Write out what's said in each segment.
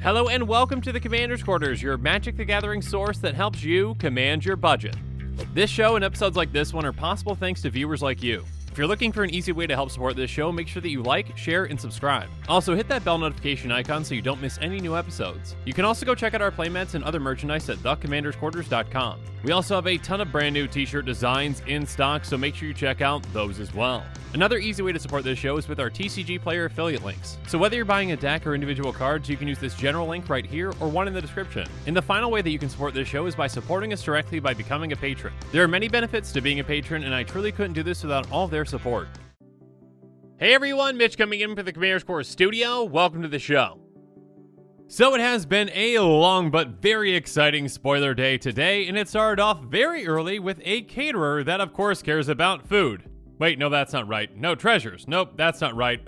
Hello and welcome to the Commander's Quarters, your Magic the Gathering source that helps you command your budget. This show and episodes like this one are possible thanks to viewers like you. If you're looking for an easy way to help support this show, make sure that you like, share, and subscribe. Also, hit that bell notification icon so you don't miss any new episodes. You can also go check out our playmats and other merchandise at thecommandersquarters.com. We also have a ton of brand new t-shirt designs in stock, so make sure you check out those as well. Another easy way to support this show is with our TCG Player affiliate links. So whether you're buying a deck or individual cards, you can use this general link right here or one in the description. And the final way that you can support this show is by supporting us directly by becoming a patron. There are many benefits to being a patron, and I truly couldn't do this without all of their support. Hey everyone, Mitch coming in for the Commander's Quarters studio. Welcome to the show. So it has been a long but very exciting spoiler day today, and it started off very early with a caterer that of course cares about food. Wait, no, that's not right. No, treasures. Nope, that's not right.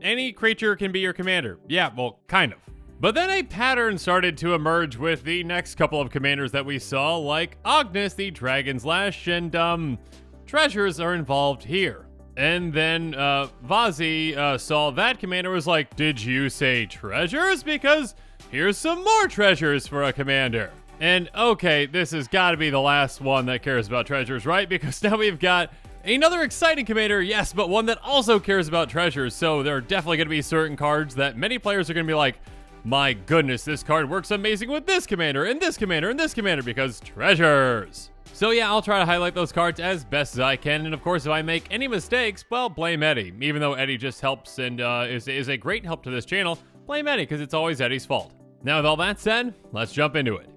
Any creature can be your commander. Yeah, well, kind of. But then a pattern started to emerge with the next couple of commanders that we saw, like Agnes, the Dragon's Lash, and, treasures are involved here. And then, Vazi, saw that commander, was like, did you say treasures? Because here's some more treasures for a commander. And, okay, this has got to be the last one that cares about treasures, right? Because now we've got another exciting commander, yes, but one that also cares about treasures. So there are definitely going to be certain cards that many players are going to be like, my goodness, this card works amazing with this commander, and this commander, and this commander, because treasures. So yeah, I'll try to highlight those cards as best as I can, and of course, if I make any mistakes, well, blame Eddie. Even though Eddie just helps and is a great help to this channel, blame Eddie, because it's always Eddie's fault. Now, with all that said, let's jump into it.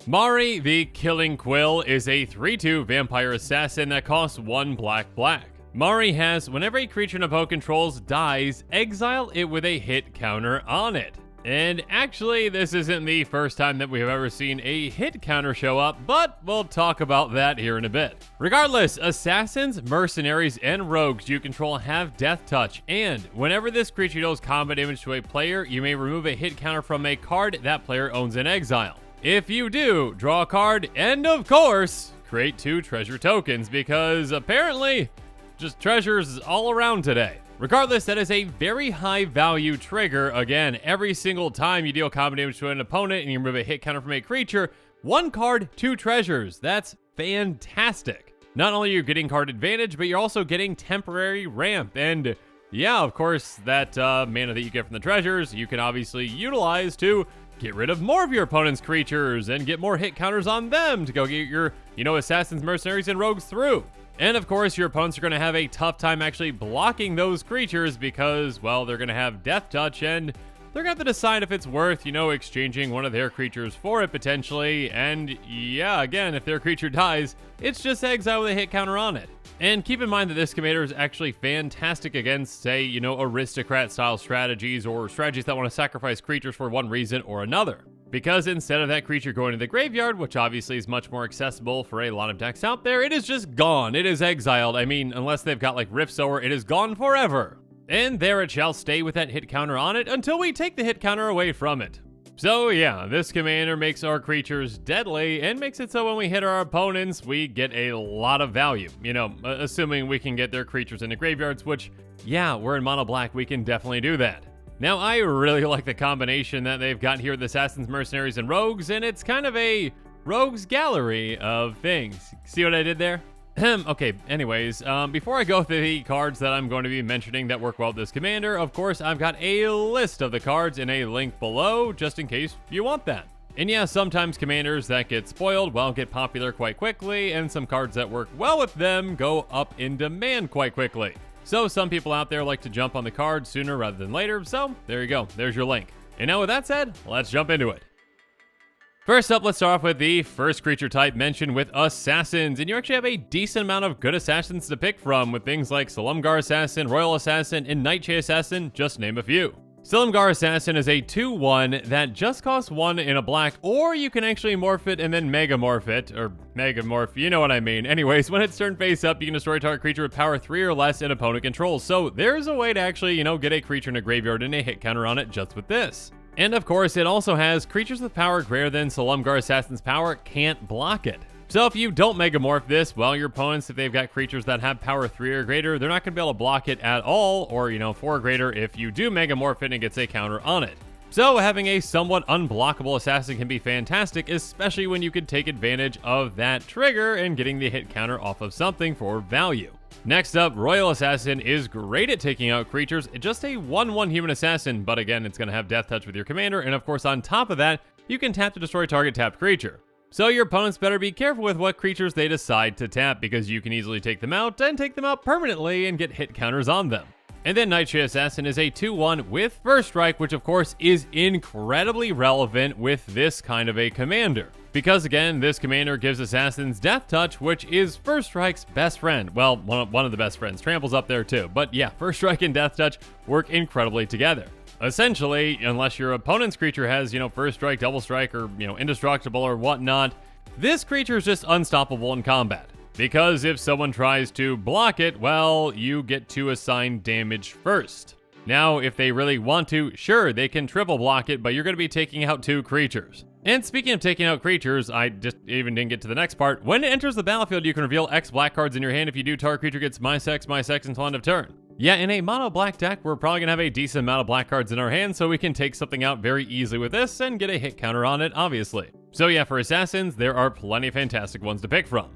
Mari, the Killing Quill, is a 3/2 vampire assassin that costs 1 black. Mari has, whenever a creature an opponent controls dies, exile it with a hit counter on it. And actually, this isn't the first time that we have ever seen a hit counter show up, but we'll talk about that here in a bit. Regardless, assassins, mercenaries, and rogues you control have death touch, and whenever this creature deals combat damage to a player, you may remove a hit counter from a card that player owns in exile. If you do, draw a card, and of course, create 2 treasure tokens, because apparently, just treasures all around today. Regardless, that is a very high value trigger. Again, every single time you deal combat damage to an opponent and you remove a hit counter from a creature, 1 card, 2 treasures. That's fantastic. Not only are you getting card advantage, but you're also getting temporary ramp. And yeah, of course, that mana that you get from the treasures, you can obviously utilize to get rid of more of your opponent's creatures and get more hit counters on them to go get your, assassins, mercenaries, and rogues through. And of course, your opponents are going to have a tough time actually blocking those creatures because, well, they're going to have death touch and they're going to have to decide if it's worth, exchanging one of their creatures for it potentially. And yeah, again, if their creature dies, it's just exile with a hit counter on it. And keep in mind that this commander is actually fantastic against, say, aristocrat-style strategies or strategies that want to sacrifice creatures for one reason or another. Because instead of that creature going to the graveyard, which obviously is much more accessible for a lot of decks out there, it is just gone. It is exiled. I mean, unless they've got like Rift Sower, it is gone forever. And there it shall stay with that hit counter on it until we take the hit counter away from it. So yeah, this commander makes our creatures deadly and makes it so when we hit our opponents, we get a lot of value. Assuming we can get their creatures into graveyards, which, yeah, we're in mono black, we can definitely do that. Now, I really like the combination that they've got here with assassins, mercenaries, and rogues, and it's kind of a rogues gallery of things. See what I did there? Okay, anyways, before I go through the cards that I'm going to be mentioning that work well with this commander, of course, I've got a list of the cards in a link below, just in case you want that. And yeah, sometimes commanders that get spoiled, well, get popular quite quickly, and some cards that work well with them go up in demand quite quickly. So some people out there like to jump on the card sooner rather than later, so there you go, there's your link. And now with that said, let's jump into it. First up, let's start off with the first creature type mentioned with Assassins, and you actually have a decent amount of good Assassins to pick from with things like Silumgar Assassin, Royal Assassin, and Nightshade Assassin, just to name a few. Silumgar Assassin is a 2/1 that just costs 1 in a black, or you can actually morph it and then megamorph it, or megamorph, you know what I mean. Anyways, when it's turned face up, you can destroy a target creature with power 3 or less and opponent controls. So there's a way to actually, get a creature in a graveyard and a hit counter on it just with this. And of course, it also has creatures with power greater than Silumgar Assassin's power can't block it. So if you don't Megamorph this, well, your opponents, if they've got creatures that have power 3 or greater, they're not going to be able to block it at all, or, 4 or greater if you do Megamorph it and it gets a counter on it. So having a somewhat unblockable assassin can be fantastic, especially when you can take advantage of that trigger and getting the hit counter off of something for value. Next up, Royal Assassin is great at taking out creatures. It's just a 1/1 human assassin, but again, it's going to have Death Touch with your commander, and of course on top of that, you can tap to destroy target tapped creature. So your opponents better be careful with what creatures they decide to tap, because you can easily take them out and take them out permanently and get hit counters on them. And then Nightshade Assassin is a 2/1 with First Strike, which of course is incredibly relevant with this kind of a commander. Because again, this commander gives assassins Death Touch, which is First Strike's best friend. Well, one of the best friends. Trample's up there too. But yeah, First Strike and Death Touch work incredibly together. Essentially, unless your opponent's creature has, First Strike, Double Strike, or, Indestructible or whatnot, this creature is just unstoppable in combat. Because if someone tries to block it, well, you get to assign damage first. Now, if they really want to, sure, they can triple block it, but you're going to be taking out 2 creatures. And speaking of taking out creatures, I just even didn't get to the next part. When it enters the battlefield, you can reveal X black cards in your hand. If you do, target creature gets -X until end of turn. Yeah, in a mono black deck, we're probably going to have a decent amount of black cards in our hand, so we can take something out very easily with this and get a hit counter on it, obviously. So yeah, for assassins, there are plenty of fantastic ones to pick from.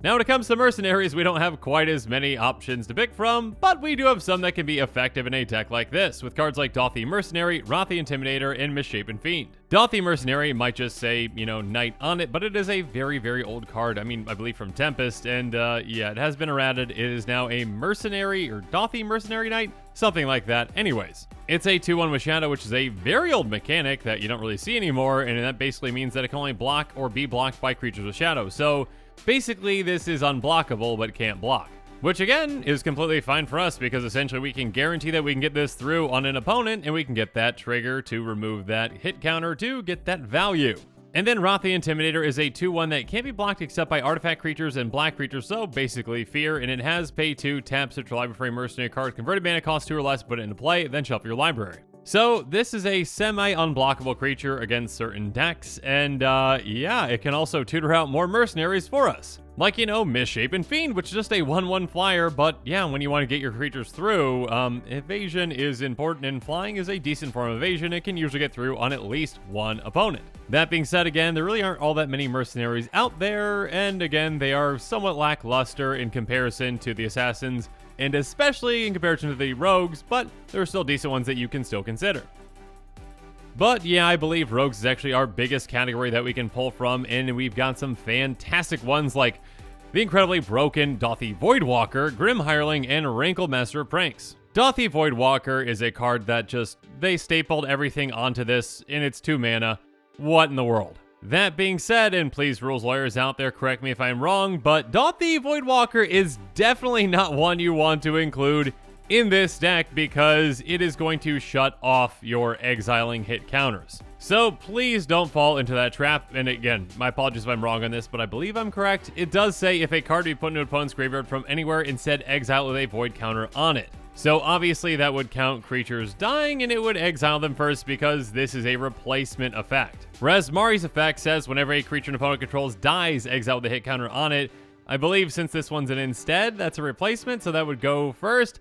Now when it comes to mercenaries, we don't have quite as many options to pick from, but we do have some that can be effective in a deck like this, with cards like Dauthi Mercenary, Wrathy Intimidator, and Misshapen Fiend. Dauthi Mercenary might just say, Knight on it, but it is a very, very old card. I believe from Tempest, and yeah, it has been errated. It is now a Mercenary, or Dauthi Mercenary Knight, something like that. Anyways, it's a 2/1 with Shadow, which is a very old mechanic that you don't really see anymore, and that basically means that it can only block or be blocked by creatures with Shadow. So basically, this is unblockable, but can't block. Which again, is completely fine for us, because essentially we can guarantee that we can get this through on an opponent, and we can get that trigger to remove that hit counter to get that value. And then Wrathy Intimidator is a 2/1 that can't be blocked except by artifact creatures and black creatures, so basically fear, and it has pay 2, tap, search your library for a mercenary card, converted mana cost 2 or less, put it into play, then shuffle your library. So this is a semi-unblockable creature against certain decks, and yeah, it can also tutor out more mercenaries for us. Like, Misshapen Fiend, which is just a 1/1 flyer, but yeah, when you want to get your creatures through, evasion is important, and flying is a decent form of evasion. It can usually get through on at least one opponent. That being said, again, there really aren't all that many mercenaries out there, and again, they are somewhat lackluster in comparison to the assassins, and especially in comparison to the rogues, but there are still decent ones that you can still consider. But yeah, I believe rogues is actually our biggest category that we can pull from, and we've got some fantastic ones like the incredibly broken Dauthi Voidwalker, Grim Hireling, and Wrinkled Master of Pranks. Dauthi Voidwalker is a card that they stapled everything onto this, and it's 2 mana. What in the world? That being said, and please rules lawyers out there, correct me if I'm wrong, but Dauthi Voidwalker is definitely not one you want to include in this deck, because it is going to shut off your exiling hit counters. So please don't fall into that trap. And again, my apologies if I'm wrong on this, but I believe I'm correct. It does say if a card be put into an opponent's graveyard from anywhere, instead exile with a void counter on it. So obviously that would count creatures dying, and it would exile them first, because this is a replacement effect. Whereas Mari's effect says whenever a creature an opponent controls dies, exile with a hit counter on it. I believe since this one's an instead, that's a replacement, so that would go first.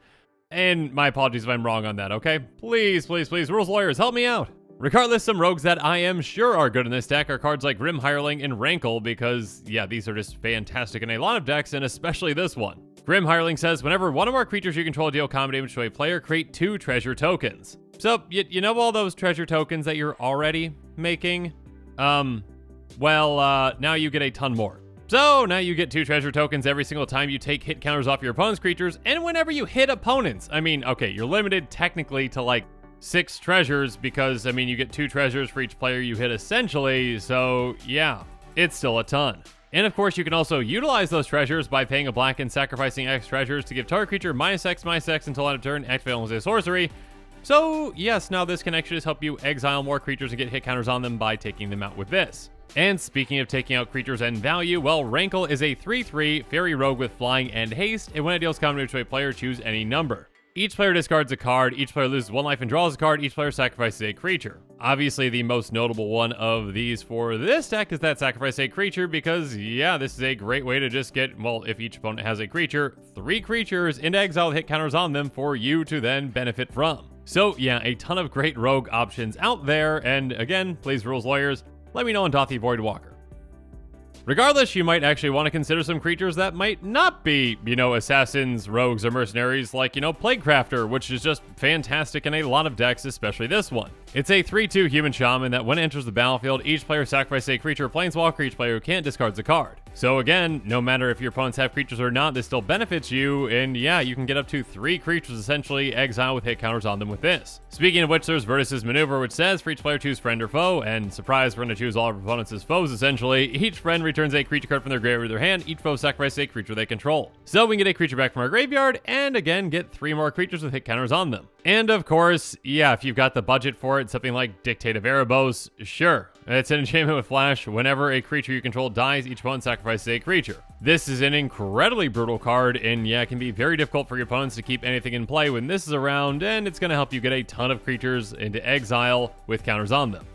And my apologies if I'm wrong on that, okay? Please, please, please, rules lawyers, help me out. Regardless, some rogues that I am sure are good in this deck are cards like Grim Hireling and Rankle, because, yeah, these are just fantastic in a lot of decks, and especially this one. Grim Hireling says, whenever one or more creatures you control deal combat damage to a player, create 2 treasure tokens. So, you know all those treasure tokens that you're already making? Now you get a ton more. So now you get 2 treasure tokens every single time you take hit counters off your opponent's creatures, and whenever you hit opponents. Okay, you're limited technically to like 6 treasures, because you get 2 treasures for each player you hit essentially, so yeah, it's still a ton. And of course, you can also utilize those treasures by paying a black and sacrificing X treasures to give target creature -X until end of turn, activate as a sorcery. So yes, now this can actually just help you exile more creatures and get hit counters on them by taking them out with this. And speaking of taking out creatures and value, well, Rankle is a 3/3 fairy rogue with flying and haste, and when it deals combat damage to a player, choose any number. Each player discards a card, each player loses 1 life and draws a card, each player sacrifices a creature. Obviously, the most notable one of these for this deck is that sacrifice a creature because, yeah, this is a great way to just get, well, if each opponent has a creature, 3 creatures into exile with hit counters on them for you to then benefit from. So, yeah, a ton of great rogue options out there, and again, please, rules lawyers, let me know on Dothy Voidwalker. Regardless, you might actually want to consider some creatures that might not be, assassins, rogues, or mercenaries, like, Plaguecrafter, which is just fantastic in a lot of decks, especially this one. It's a 3/2 human shaman that when it enters the battlefield, each player sacrifices a creature or planeswalker, each player who can't discards a card. So again, no matter if your opponents have creatures or not, this still benefits you, and yeah, you can get up to 3 creatures essentially exile with hit counters on them with this. Speaking of which, there's Vertus's Maneuver, which says for each player choose friend or foe, and surprise, we're going to choose all of our opponents as foes essentially. Each friend returns a creature card from their graveyard to their hand, each foe sacrifices a creature they control. So we can get a creature back from our graveyard, and again, get 3 more creatures with hit counters on them. And of course, yeah, if you've got the budget for it, something like Dictate of Erebos, sure. It's an enchantment with flash. Whenever a creature you control dies, each opponent sacrifices a creature. This is an incredibly brutal card, and yeah, it can be very difficult for your opponents to keep anything in play when this is around, and it's going to help you get a ton of creatures into exile with counters on them.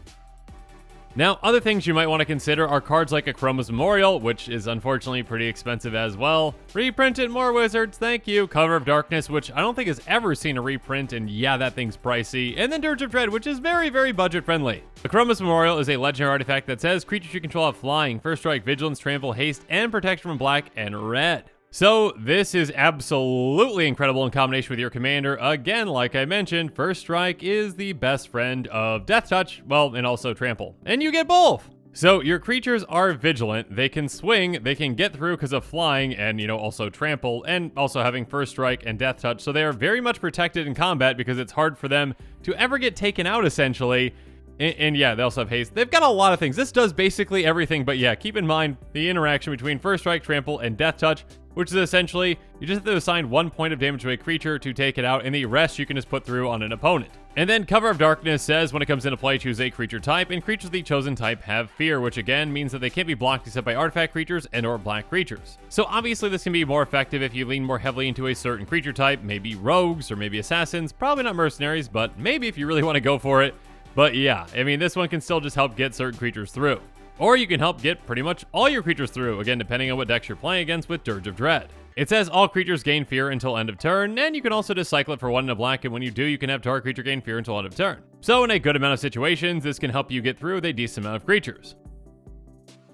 Now, other things you might want to consider are cards like Akroma's Memorial, which is unfortunately pretty expensive as well. Reprint it more, Wizards, thank you. Cover of Darkness, which I don't think has ever seen a reprint, and yeah, that thing's pricey. And then Dirge of Dread, which is very, very budget-friendly. Akroma's Memorial is a legendary artifact that says creatures you control have flying, first strike, vigilance, trample, haste, and protection from black and red. So this is absolutely incredible in combination with your commander. Again, like I mentioned, First Strike is the best friend of Death Touch, well, and also Trample. And you get both! So your creatures are vigilant, they can swing, they can get through because of flying and, also Trample, and also having First Strike and Death Touch. So they are very much protected in combat because it's hard for them to ever get taken out, essentially. And yeah, they also have haste. They've got a lot of things. This does basically everything, but yeah, keep in mind the interaction between First Strike, Trample, and Death Touch, which is essentially, you just have to assign 1 point of damage to a creature to take it out, and the rest you can just put through on an opponent. And then Cover of Darkness says when it comes into play, choose a creature type, and creatures of the chosen type have fear, which again means that they can't be blocked except by artifact creatures and or black creatures. So obviously this can be more effective if you lean more heavily into a certain creature type, maybe rogues or maybe assassins, probably not mercenaries, but maybe if you really want to go for it. But yeah, I mean, this one can still just help get certain creatures through. Or you can help get pretty much all your creatures through, again, depending on what decks you're playing against with Dirge of Dread. It says all creatures gain fear until end of turn, and you can also just cycle it for 1 in a black, and when you do, you can have target creature gain fear until end of turn. So in a good amount of situations, this can help you get through with a decent amount of creatures.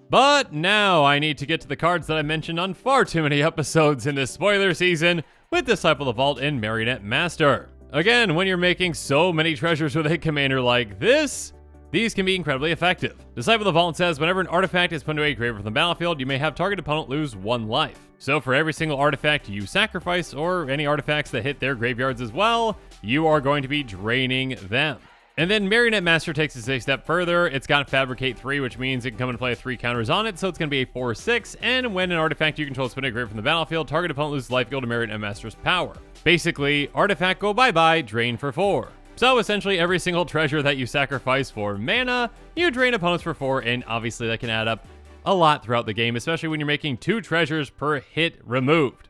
But now I need to get to the cards that I mentioned on far too many episodes in this spoiler season with Disciple of the Vault and Marionette Master. Again, when you're making so many treasures with a commander like this, these can be incredibly effective. Disciple of the Vault says, whenever an artifact is put into a graveyard from the battlefield, you may have target opponent lose 1 life. So for every single artifact you sacrifice, or any artifacts that hit their graveyards as well, you are going to be draining them. And then Marionette Master takes it a step further. It's got Fabricate 3, which means it can come and play 3 counters on it, so it's going to be a 4/6, and when an artifact you control is put in a graveyard from the battlefield, target opponent loses life equal to Marionette Master's power. Basically, artifact go bye-bye, drain for 4. So essentially every single treasure that you sacrifice for mana, you drain opponents for 4, and obviously that can add up a lot throughout the game, especially when you're making 2 treasures per hit removed.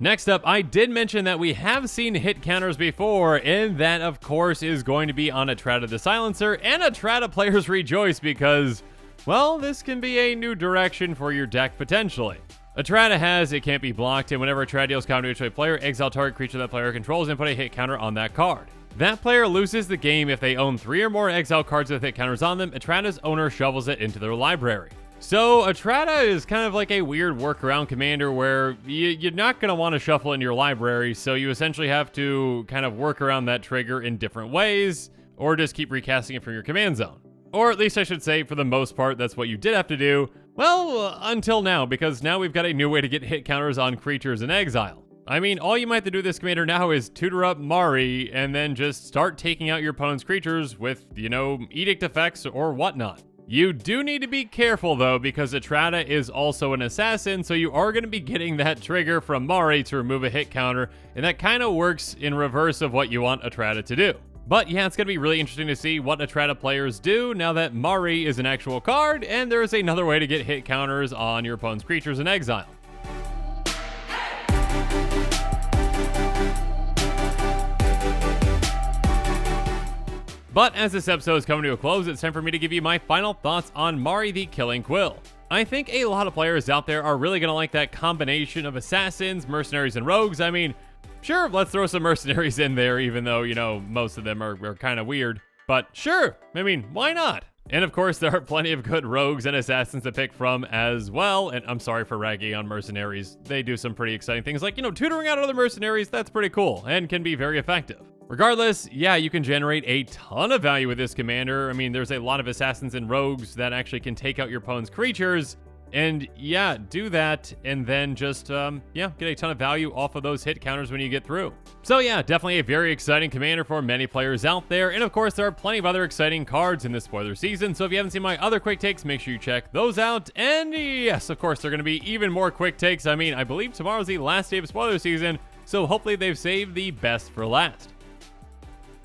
Next up, I did mention that we have seen hit counters before, and that of course is going to be on Atrada the Silencer, and Atrada players rejoice because, well, this can be a new direction for your deck potentially. Atrada has it can't be blocked, and whenever Atrada deals counter to a player, exile target creature that player controls and put a hit counter on that card. That player loses the game if they own 3 or more exile cards with hit counters on them. Atrada's owner shovels it into their library. So Atrada is kind of like a weird workaround commander where you're not going to want to shuffle in your library, so you essentially have to kind of work around that trigger in different ways, or just keep recasting it from your command zone. Or at least I should say, for the most part, that's what you did have to do. Well, until now, because now we've got a new way to get hit counters on creatures in exile. I mean, all you might have to do with this commander now is tutor up Mari, and then just start taking out your opponent's creatures with, edict effects or whatnot. You do need to be careful though, because Atrada is also an assassin, so you are going to be getting that trigger from Mari to remove a hit counter, and that kind of works in reverse of what you want Atrada to do. But yeah, it's going to be really interesting to see what Atrata players do now that Mari is an actual card, and there is another way to get hit counters on your opponent's creatures in exile. But as this episode is coming to a close, it's time for me to give you my final thoughts on Mari the Killing Quill. I think a lot of players out there are really going to like that combination of assassins, mercenaries, and rogues. I mean, sure, let's throw some mercenaries in there, even though, you know, most of them are kind of weird. But sure, I mean, why not? And of course, there are plenty of good rogues and assassins to pick from as well. And I'm sorry for ragging on mercenaries. They do some pretty exciting things like, you know, tutoring out other mercenaries. That's pretty cool and can be very effective. Regardless, yeah, you can generate a ton of value with this commander. I mean, there's a lot of assassins and rogues that actually can take out your opponent's creatures. And yeah, do that, and then just, get a ton of value off of those hit counters when you get through. So yeah, definitely a very exciting commander for many players out there. And of course, there are plenty of other exciting cards in this spoiler season. So if you haven't seen my other quick takes, make sure you check those out. And yes, of course, there are going to be even more quick takes. I mean, I believe tomorrow's the last day of spoiler season, so hopefully they've saved the best for last.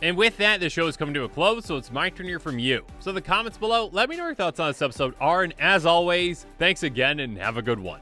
And with that, the show is coming to a close, so it's my turn to hear from you. So the comments below, let me know your thoughts on this episode are, and as always, thanks again and have a good one.